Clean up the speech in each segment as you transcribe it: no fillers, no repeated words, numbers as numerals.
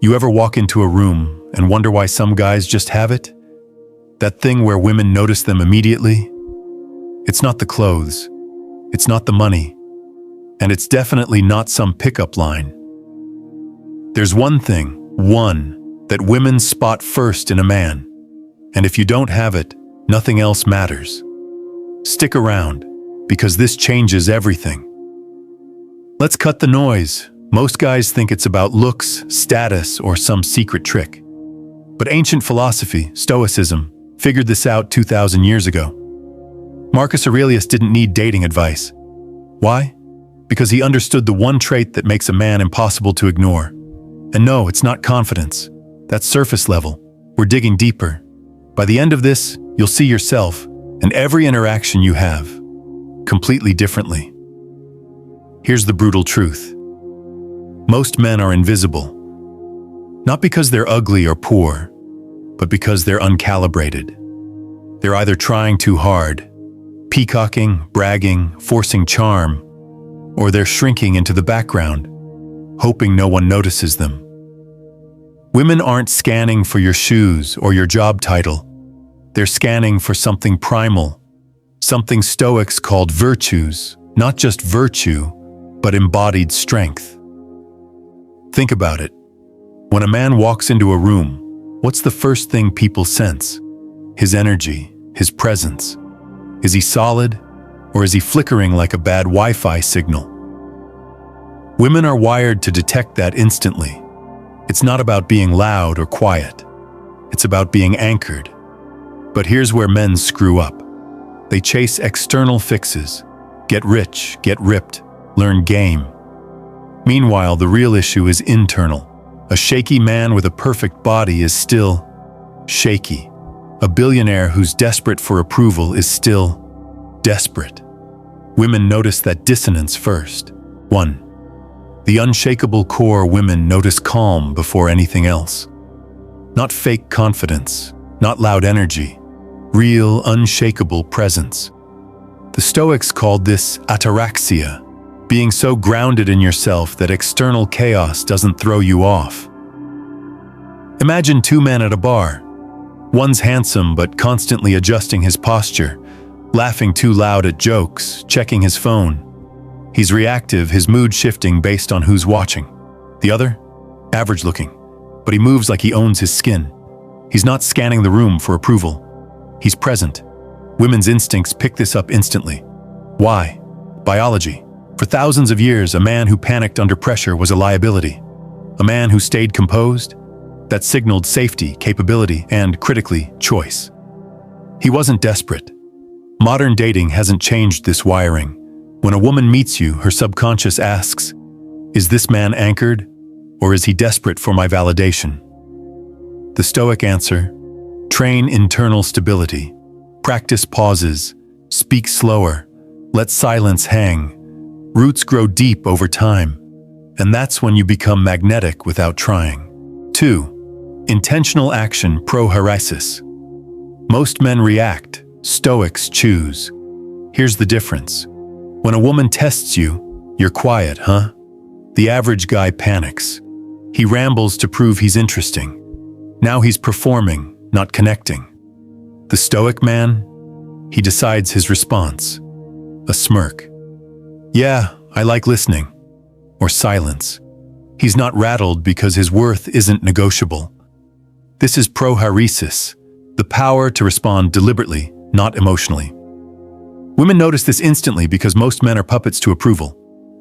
You ever walk into a room and wonder why some guys just have it? That thing where women notice them immediately? It's not the clothes, it's not the money, and it's definitely not some pickup line. There's one thing, that women spot first in a man, and if you don't have it, nothing else matters. Stick around, because this changes everything. Let's cut the noise. Most guys think it's about looks, status, or some secret trick. But ancient philosophy, Stoicism, figured this out 2,000 years ago. Marcus Aurelius didn't need dating advice. Why? Because he understood the one trait that makes a man impossible to ignore. And no, it's not confidence. That's surface level. We're digging deeper. By the end of this, you'll see yourself and every interaction you have completely differently. Here's the brutal truth. Most men are invisible. Not because they're ugly or poor, but because they're uncalibrated. They're either trying too hard, peacocking, bragging, forcing charm, or they're shrinking into the background, hoping no one notices them. Women aren't scanning for your shoes or your job title. They're scanning for something primal, something Stoics called virtues, not just virtue, but embodied strength. Think about it. When a man walks into a room, what's the first thing people sense? His energy, his presence. Is he solid, or is he flickering like a bad Wi-Fi signal? Women are wired to detect that instantly. It's not about being loud or quiet. It's about being anchored. But here's where men screw up. They chase external fixes. Get rich, get ripped, learn game. Meanwhile, the real issue is internal. A shaky man with a perfect body is still shaky. A billionaire who's desperate for approval is still desperate. Women notice that dissonance first. 1. The unshakable core women notice calm before anything else. Not fake confidence, not loud energy, real unshakable presence. The Stoics called this ataraxia, being so grounded in yourself that external chaos doesn't throw you off. Imagine two men at a bar. One's handsome but constantly adjusting his posture, laughing too loud at jokes, checking his phone. He's reactive, his mood shifting based on who's watching. The other? Average looking, but he moves like he owns his skin. He's not scanning the room for approval. He's present. Women's instincts pick this up instantly. Why? Biology. For thousands of years, a man who panicked under pressure was a liability. A man who stayed composed, that signaled safety, capability, and, critically, choice. He wasn't desperate. Modern dating hasn't changed this wiring. When a woman meets you, her subconscious asks, is this man anchored, or is he desperate for my validation? The Stoic answer, train internal stability, practice pauses, speak slower, let silence hang. Roots grow deep over time, and that's when you become magnetic without trying. 2. Intentional action prohairesis. Most men react, Stoics choose. Here's the difference. When a woman tests you, you're quiet, huh? The average guy panics. He rambles to prove he's interesting. Now he's performing, not connecting. The Stoic man, he decides his response. A smirk. Yeah, I like listening. Or silence. He's not rattled because his worth isn't negotiable. This is prohairesis, the power to respond deliberately, not emotionally. Women notice this instantly because most men are puppets to approval.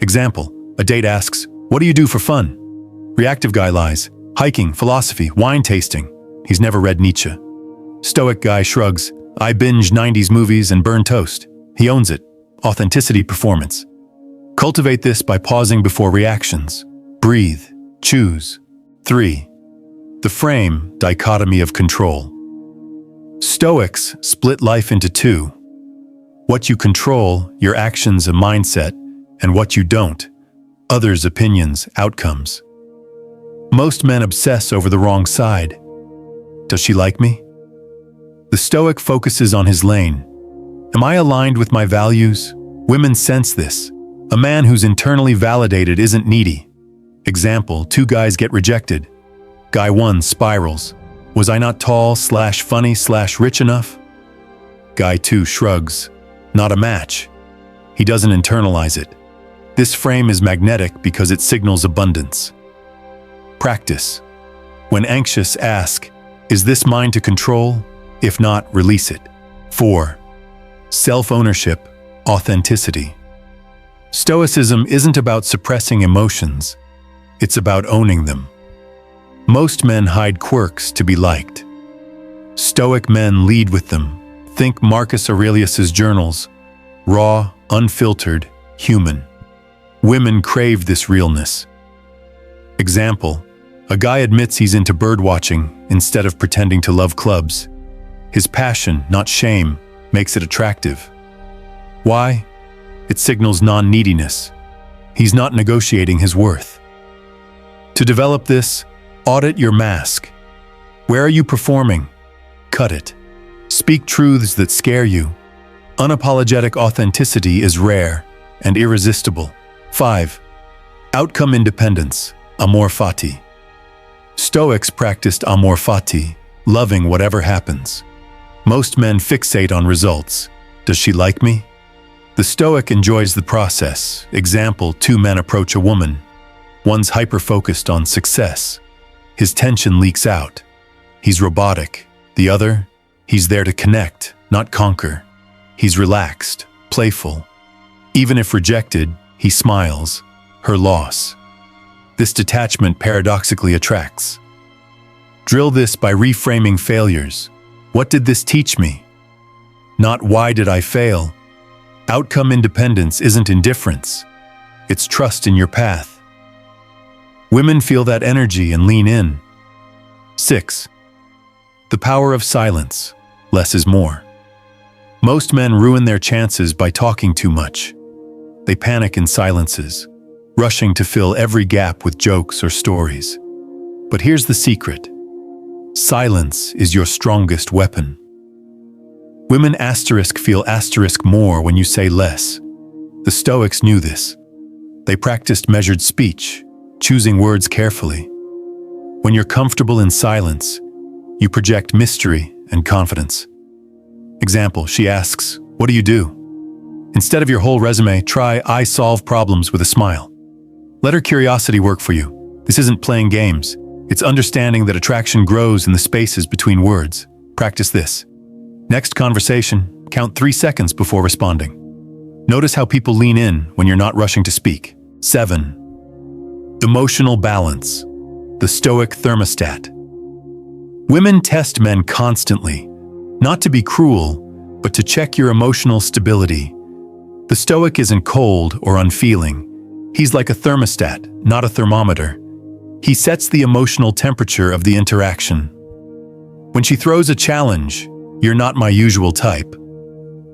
Example, a date asks, what do you do for fun? Reactive guy lies, hiking, philosophy, wine tasting. He's never read Nietzsche. Stoic guy shrugs, I binge 90s movies and burn toast. He owns it. Authenticity, performance. Cultivate this by pausing before reactions. Breathe. Choose. 3. The frame, dichotomy of control. Stoics split life into 2. What you control, your actions, a mindset, and what you don't, others' opinions, outcomes. Most men obsess over the wrong side. Does she like me? The Stoic focuses on his lane. Am I aligned with my values? Women sense this. A man who's internally validated isn't needy. Example, 2 guys get rejected. Guy 1 spirals. Was I not tall/funny/rich enough? Guy 2 shrugs. Not a match. He doesn't internalize it. This frame is magnetic because it signals abundance. Practice. When anxious, ask, is this mine to control? If not, release it. 4. Self-ownership, authenticity. Stoicism isn't about suppressing emotions. It's about owning them. Most men hide quirks to be liked. Stoic men lead with them. Think Marcus Aurelius's journals. Raw, unfiltered, human. Women crave this realness. Example, a guy admits he's into birdwatching instead of pretending to love clubs. His passion, not shame, makes it attractive. Why? It signals non-neediness. He's not negotiating his worth. To develop this, audit your mask. Where are you performing? Cut it. Speak truths that scare you. Unapologetic authenticity is rare and irresistible. 5. Outcome independence, amor fati. Stoics practiced amor fati, loving whatever happens. Most men fixate on results. Does she like me? The Stoic enjoys the process. Example, 2 men approach a woman. One's hyper-focused on success. His tension leaks out. He's robotic. The other, he's there to connect, not conquer. He's relaxed, playful. Even if rejected, he smiles. Her loss. This detachment paradoxically attracts. Drill this by reframing failures. What did this teach me? Not why did I fail? Outcome independence isn't indifference. It's trust in your path. Women feel that energy and lean in. 6. The power of silence. Less is more. Most men ruin their chances by talking too much. They panic in silences, rushing to fill every gap with jokes or stories. But here's the secret. Silence is your strongest weapon. Women feel more when you say less. The Stoics knew this. They practiced measured speech, choosing words carefully. When you're comfortable in silence, you project mystery and confidence. Example, she asks, "What do you do?" Instead of your whole resume, try, "I solve problems," with a smile. Let her curiosity work for you. This isn't playing games. It's understanding that attraction grows in the spaces between words. Practice this. Next conversation, count 3 seconds before responding. Notice how people lean in when you're not rushing to speak. 7. Emotional balance. The Stoic thermostat. Women test men constantly, not to be cruel, but to check your emotional stability. The Stoic isn't cold or unfeeling. He's like a thermostat, not a thermometer. He sets the emotional temperature of the interaction. When she throws a challenge, "You're not my usual type,"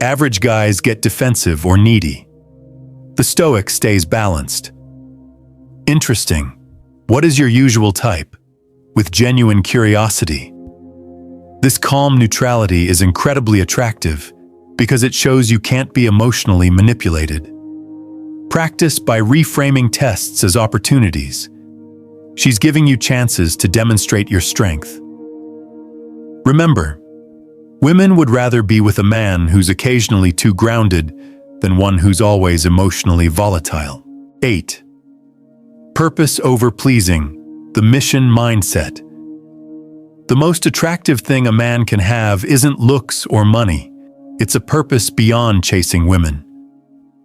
average guys get defensive or needy. The Stoic stays balanced. Interesting. What is your usual type? With genuine curiosity. This calm neutrality is incredibly attractive because it shows you can't be emotionally manipulated. Practice by reframing tests as opportunities. She's giving you chances to demonstrate your strength. Remember, women would rather be with a man who's occasionally too grounded than one who's always emotionally volatile. 8. Purpose over pleasing. The mission mindset. The most attractive thing a man can have isn't looks or money. It's a purpose beyond chasing women.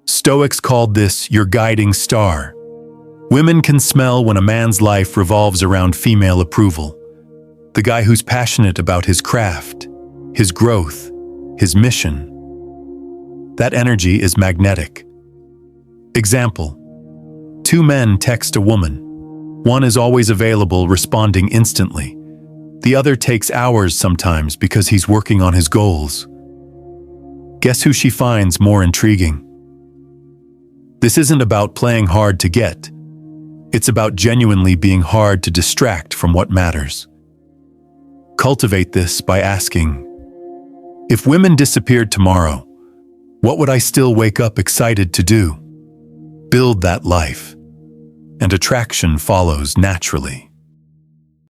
Stoics called this your guiding star. Women can smell when a man's life revolves around female approval. The guy who's passionate about his craft, his growth, his mission. That energy is magnetic. Example. 2 men text a woman. One is always available, responding instantly. The other takes hours sometimes because he's working on his goals. Guess who she finds more intriguing? This isn't about playing hard to get. It's about genuinely being hard to distract from what matters. Cultivate this by asking, if women disappeared tomorrow, what would I still wake up excited to do? Build that life, and attraction follows naturally.